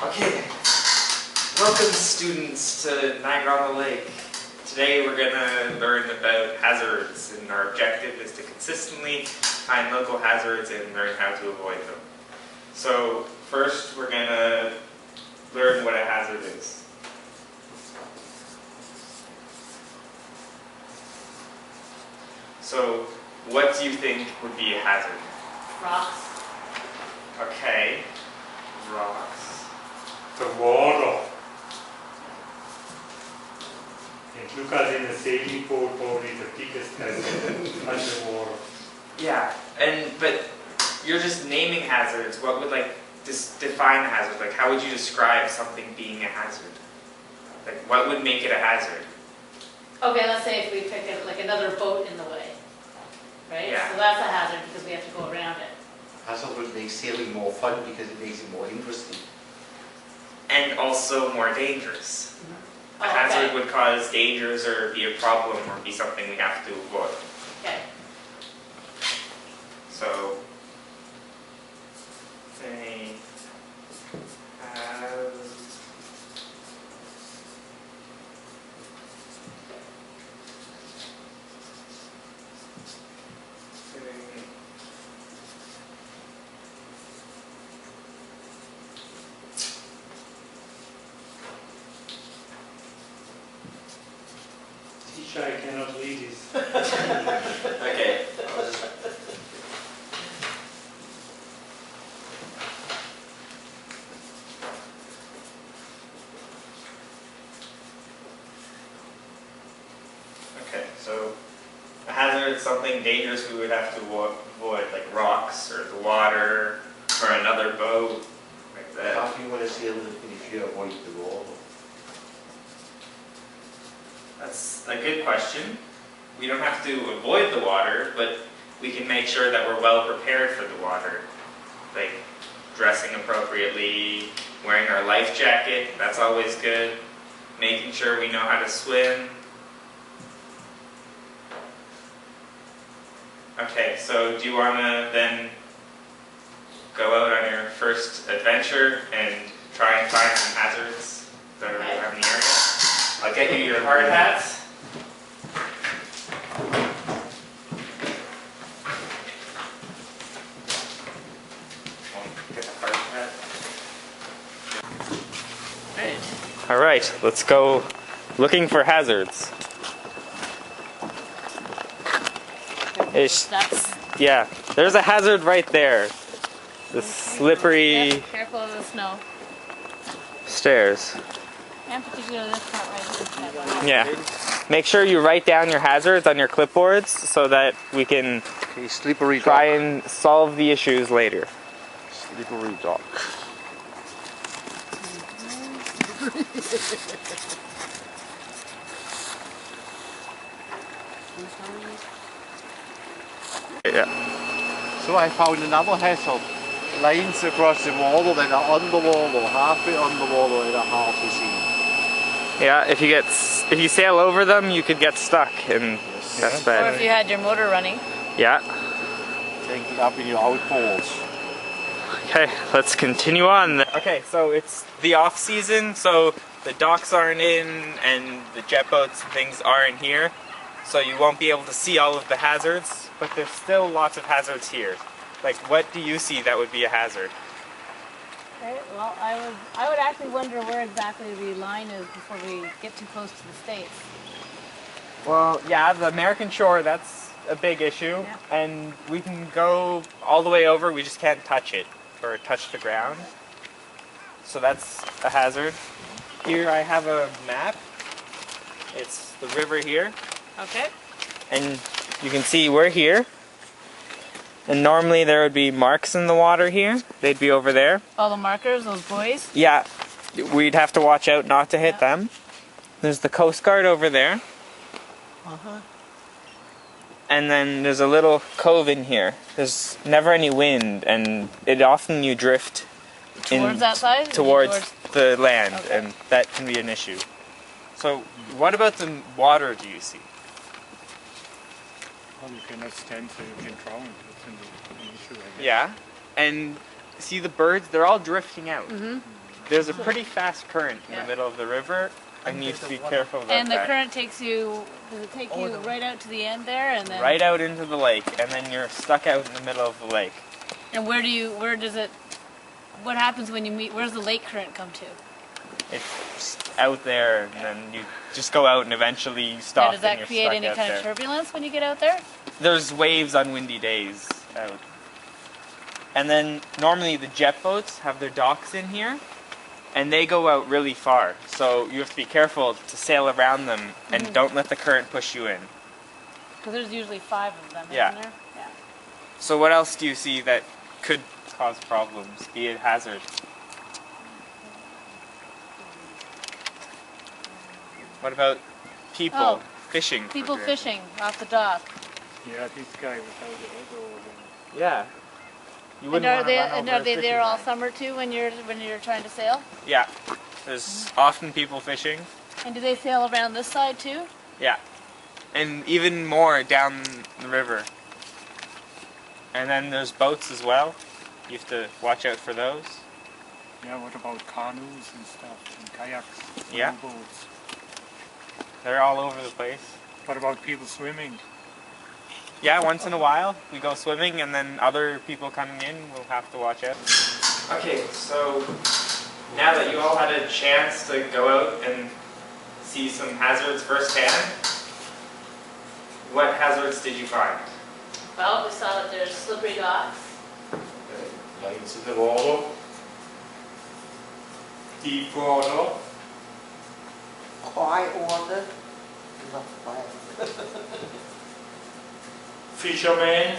Okay, welcome students to Niagara-on-the-Lake. Today we're going to learn about hazards, and our objective is to consistently find local hazards and learn how to avoid them. So first we're going to learn what a hazard is. So what do you think would be a hazard? Rocks. Okay, rocks. The water. And look at in the sailing boat, probably the biggest hazard underwater. Yeah, but you're just naming hazards. What would define a hazard? Like, how would you describe something being a hazard? Like, what would make it a hazard? Okay, let's say if we pick like another boat in the way, right? Yeah. So that's a hazard because we have to go around it. Hazard would make sailing more fun because it makes it more interesting. And also more dangerous. Mm-hmm. A hazard would cause dangers or be a problem or be something we have to avoid. Okay. So, they have Teacher, I cannot read this. okay. Okay, so a hazard is something dangerous we would have to avoid, like rocks or the water or another boat, like that. How do you want to sail if you avoid the water? That's a good question. We don't have to avoid the water, but we can make sure that we're well prepared for the water. Like dressing appropriately, wearing our life jacket, that's always good. Making sure we know how to swim. Okay, so do you want to then go out on your first adventure and try and find some hazards that are around the area? I'll get you your hard hats. Get the hard hat. All right, let's go looking for hazards. Yeah, there's a hazard right there. The slippery Careful of the snow. stairs. And particularly this part right here. Yeah. Make sure you write down your hazards on your clipboards so that we can Okay, slippery try and solve the issues later. Slippery dock. Yeah. So I found another hazard. Lines across the water that are underwater, halfway underwater and are hard to see. Yeah, if you sail over them, you could get stuck, and that's Or bad. if you had your motor running. Yeah. Take it up in your outboards. Okay, let's continue on. Okay, so it's the off season, so the docks aren't in and the jet boats and things aren't here. So you won't be able to see all of the hazards, but there's still lots of hazards here. Like, what do you see that would be a hazard? Okay, well, I would actually wonder where exactly the line is before we get too close to the States. Well, yeah, the American shore, that's a big issue. Yeah. And we can go all the way over, we just can't touch it or touch the ground. So that's a hazard. Here I have a map. It's the river here. Okay. And you can see we're here. And normally there would be marks in the water here. They'd be over there. All the markers, those buoys. Yeah, we'd have to watch out not to hit them. There's the Coast Guard over there. Uh-huh. And then there's a little cove in here. There's never any wind, and often you drift Towards that side? towards the land, Okay. and that can be an issue. So what about the water do you see? Well, you cannot stand so you can drown. That's an issue, I guess. Yeah, and see the birds, they're all drifting out. Mm-hmm. There's a pretty fast current in Yeah. the middle of the river, and you have to be careful about And the that. current takes you, does it take you right out to the end there and then? Right out into the lake, and then you're stuck out in the middle of the lake. And where does it, what happens when you meet, where's the lake current come to? It's just out there, and then you just go out, and eventually you stop. Now, does that and you're create stuck any out kind there. of turbulence when you get out there? There's waves on windy days out. And then normally the jet boats have their docks in here, and they go out really far. So you have to be careful to sail around them and don't let the current push you in. Because there's usually 5 of them, Yeah. isn't there? Yeah. So what else do you see that could cause problems, be it hazard? What about people Oh, fishing? for People example? fishing off the dock. Yeah, this guy without the head over. Yeah. You And wouldn't are wanna they run and over are a they fishing there all line. summer too when you're trying to sail? Yeah. There's often people fishing. And do they sail around this side too? Yeah. And even more down the river. And then there's boats as well. You have to watch out for those. Yeah, what about canoes and stuff and kayaks? Yeah. Boats? They're all over the place. What about people swimming? Yeah, once in a while we go swimming, and then other people coming in will have to watch out. Okay, so now that you all had a chance to go out and see some hazards firsthand, what hazards did you find? Well, we saw that there's slippery docks. Lines in the water. Deep water. Quiet water. Not quiet. Fishermen.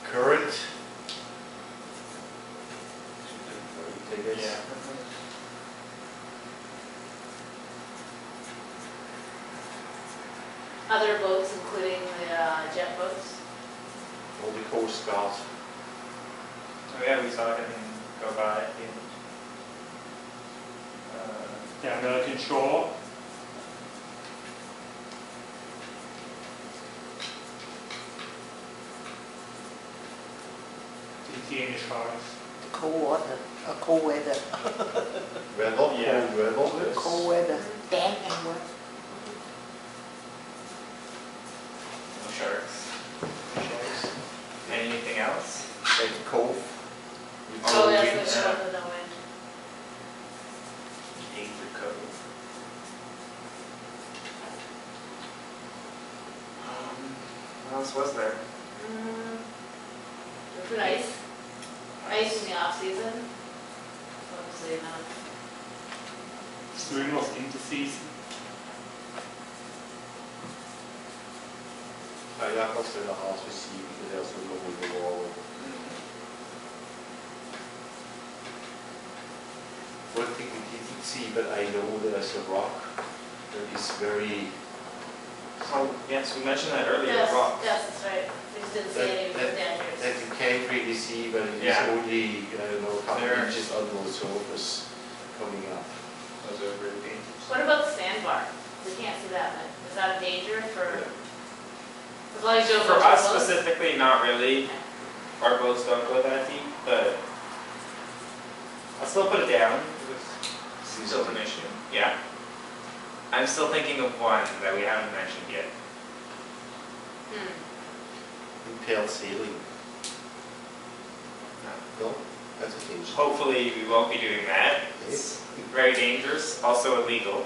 Current. Other boats, including the jet boats. All the Coast Guard. Oh yeah, we saw him go by. The American shore. The Danish forest. Cold water. Cold weather. Weather, Yeah. cold weather. Cold weather. Damp and wet. No sharks. Anything else? Like Cove. Oh, yeah, yes, yeah. there's one of the wind. Danger Cove. What else was there? There's ice. Ice in the off season. Obviously not. Swimmers in the season. Kayakers in the house we see because there's no over the wall. One thing we didn't see, but I know there's a rock that is very Oh, yes, we mentioned that earlier. Yes, Rocks. yes, that's right. We just didn't see any that, down that here. you can't really see, but it's Yeah. only I don't know a couple There. inches under the surface coming up. Those are really dangerous. What about the sandbar? We can't see that, but is that a danger for, as long as you don't For go too us close? specifically, not really. Our boats don't go that deep, but I'll still put it down. It's still an issue. Yeah. I'm still thinking of one that we haven't mentioned yet. Impaled sailing. No, that's a danger. Hopefully, we won't be doing that. It's very dangerous, also illegal.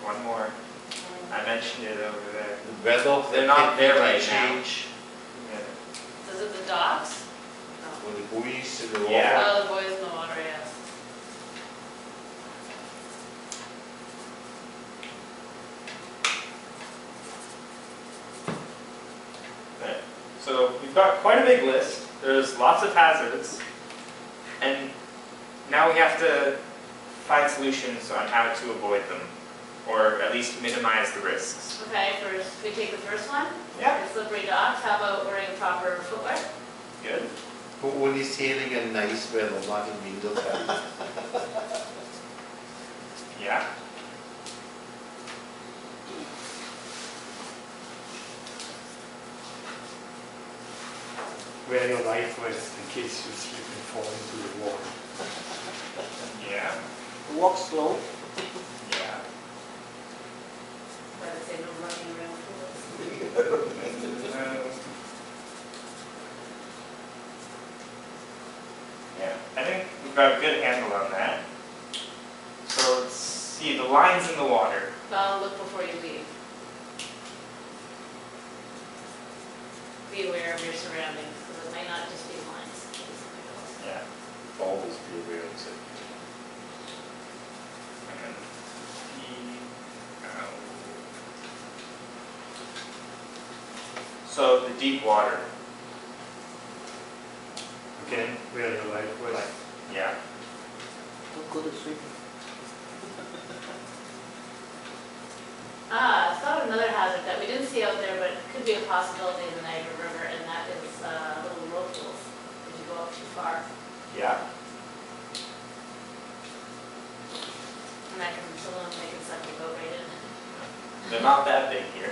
One more. I mentioned it over there. The weather, They're not can- there can right now. change. Yeah. Is it the docks? When the buoys in the water. Yeah. Oh, the boys in the water, yes. Right. So we've got quite a big list. There's lots of hazards. And now we have to find solutions on how to avoid them, or at least minimize the risks. Okay, first, we take the first one. Yeah. The slippery docks. How about wearing proper footwear? Good. But only sailing in nice weather, not in winter time. Yeah. wear your life vest in case you slip and fall into the water. Yeah. Walk slow. Yeah. But I'd say no running around pools. Yeah, I think we've got a good handle on that. So let's see the lines in the water. Well, look before you leave. Be aware of your surroundings, because it might not just be lines. It could be something else. Yeah. Always be aware of it. And so the deep water. Again, wear your life vest. Yeah. Don't go to swimming. I thought of another hazard that we didn't see out there, but could be a possibility in the Niagara River, and that is little whirlpools, if you go up too far. Yeah. And that can, someone they can suck your boat right in. They're not that big here.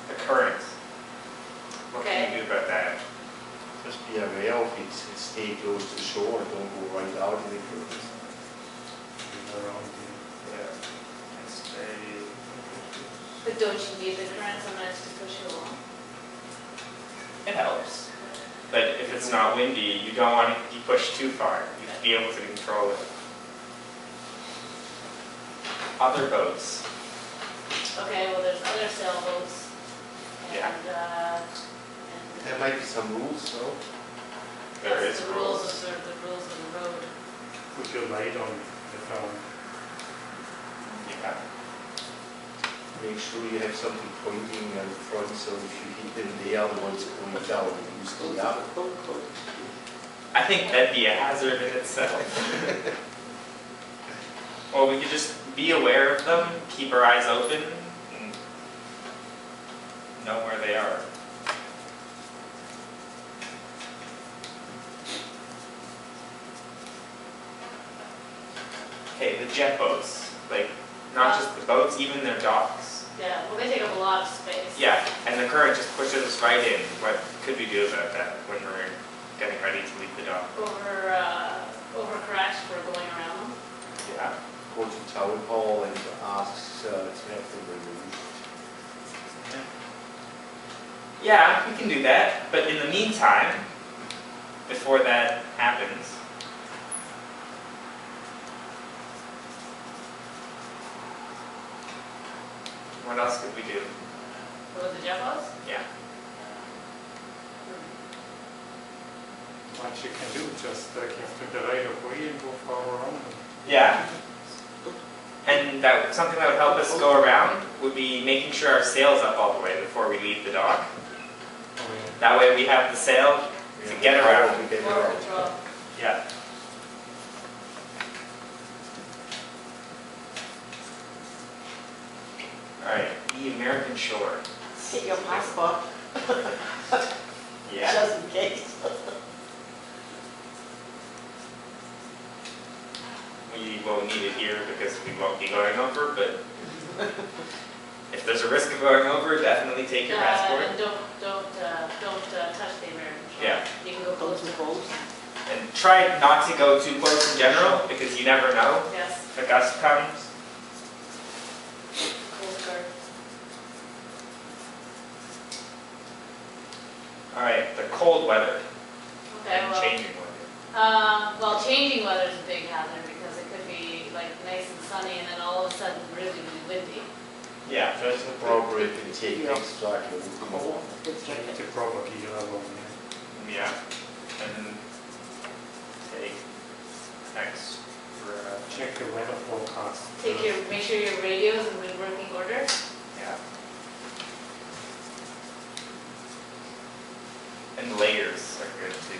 The current. What can you do about that? Just be aware of it, stay close to the shore, don't go right out in the current. Around here. Yeah. And stay. But don't you need the current sometimes to push you along? It helps. But if it's not windy, you don't want to be pushed too far. You have to be able to control it. Other boats. Okay, well, there's other sailboats. Yeah. And There might be some rules, though. There that's is the rules. the rules of the road. Put your light on the phone. Yeah. Make sure you have something pointing out front, so if you hit them, they are the ones going down, you stay up. Don't go. I think that'd be a hazard in itself. Well, we could just be aware of them, keep our eyes open, and know where they are. Okay, the jet boats. Like, not just the boats, even their docks. Yeah, well, they take up a lot of space. Yeah, and the current just pushes us right in. What could we do about that when we're getting ready to leave the dock? Over cracks for going around them. Yeah. Go to town hall and ask to have them removed. Yeah, we can do that. But in the meantime, before that happens, what else could we do? What was the jet boats? Yeah. What you can do, just give them the right of way and go far around them. Yeah. And that something that would help us go around would be making sure our sail's up all the way before we leave the dock. Oh, yeah. That way we have the sail to get around. To get Forward around. control. Yeah. Alright, the American shore. Get your passport, Yeah. just in case. We won't need it here because we won't be going over, but if there's a risk of going over, definitely take your passport. And don't touch the American shore. Yeah. You can go Go close too to close. And try not to go too close in general because you never know Yes, if a gust comes. Coast Guard. Alright, the cold weather Okay, and well, changing weather. well, changing weather is a big hazard because it could be like nice and sunny and then all of a sudden really, really windy. Yeah. Just appropriately take Yeah. extra clothing. Cold. It's Take like the proper gear along, yeah. Yeah. And take extra. Check the weather forecast. Make sure your radios are in working order. Yeah. And layers are good too.